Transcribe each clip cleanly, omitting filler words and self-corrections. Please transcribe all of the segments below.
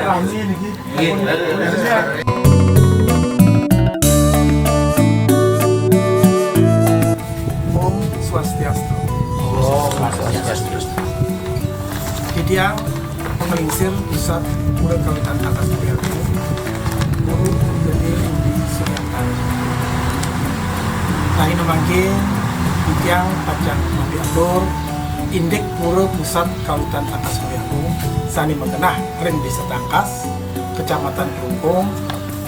Om Swastiastu. Didiang Pemelingsir Pusat Pura Kawitan Atas Kuriaku Guru Gede di Suryantara. Lain namanya Didiang Pajak Mabiatur Indek Pura Pusat Kawitan Atas Kuriaku Sani Mengenah Ring Desa Tangkas Kecamatan Kelungkung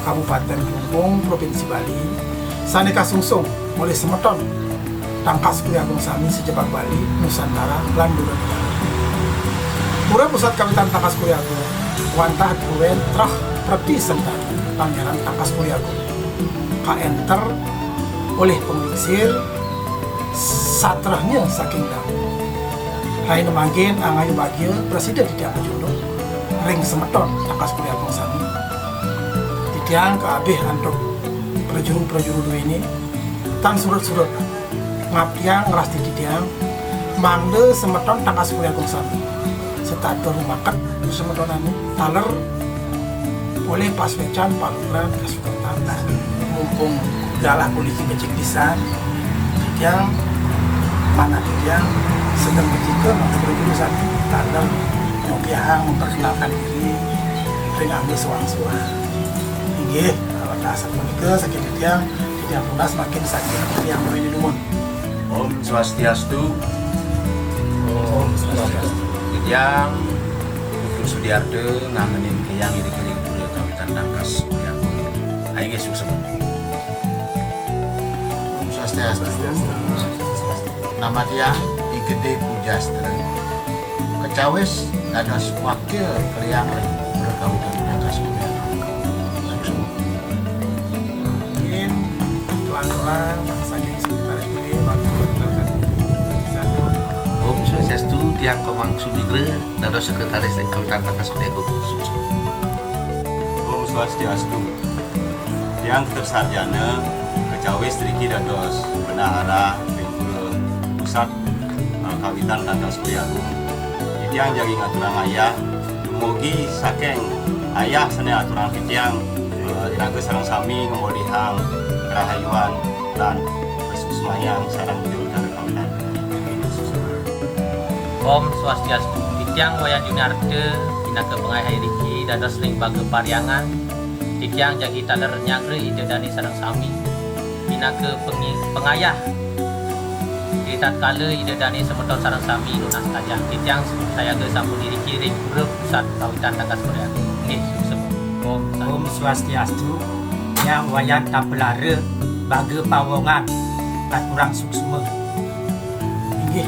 Kabupaten Kelungkung Provinsi Bali Sani Kasungsung oleh Semeton Tangkas Kuriagung Sami Sejebak Bali Nusantara Landura Negara. Pura Pusat Kawitan Tangkas Kuriagung wantah duwen trah preti sentan Pangeran Tangkas Kuriagung kaenter oleh pemelingsir satrahnya saking dam. Hai nemangkin angayu bagia presiden Didiang Jodoh ring Semeton Tangkas Kuriagung Sami. Didiang keabeh antuk prejuru-prejuru ini tan surut-surut ngapiang ngeras di Didiang mangde Semeton Tangkas Kuriagung Sami setatur makat Semeton ini taler oleh Paswecan Paluran Kasukertan mumpung galah polisi becek pisan Didiang mana Didiang sedang berjika untuk berjurusan taler ngopiahang memperkenalkan diri ring ambil suang-suang inggih kalau dasar menikah sakit Didiang punas makin sakit yang boleh dinumun. Om Swastiastu. Om Swastiastu. Didiang Dr. Sudiarto ngangenin keyang iri-iri Pura Kawitan Tangkas Kuriagung. Aing ge sukses. Om Swastiastu. Nama dia I Gede Pujastra. Kecawis dados wakil keliang Pura Kawitan Tangkas Kuriagung. Tuan-tuan saking sekretaris beli waktu mengenalkan Om Swastiastu Tiang Komang Sumigre dados sekretaris Kawitan Tangkas Kuriagung. Om Swastiastu. Tiang tersarjana kecawis triki dados bendahara Pura Pusat Kawitan Tangkas Kuriagung. Didiang jagi ngaturan ayah dumugi saking ayah sana aturan Didiang dinaga sareng sami ngomolihang rahayuan dan kesusumayang sarang jurutan kawitan. Om Swastiastu. Didiang Wayan Junarte dina kepengai riki dados ring bage pariangan. Didiang jagi taler nyagre ide dani sareng sami dina ke pengayah di tatkala ide dani Semeton sareng sami lunas tajam. Didiang saya ge sampun riki ring Pura Pusat Kawitan Tangkas Kuriagung. Nggih sukses. Om Swastiastu. Yang wayan tapelare bage pawongan kat urang suksma. inggih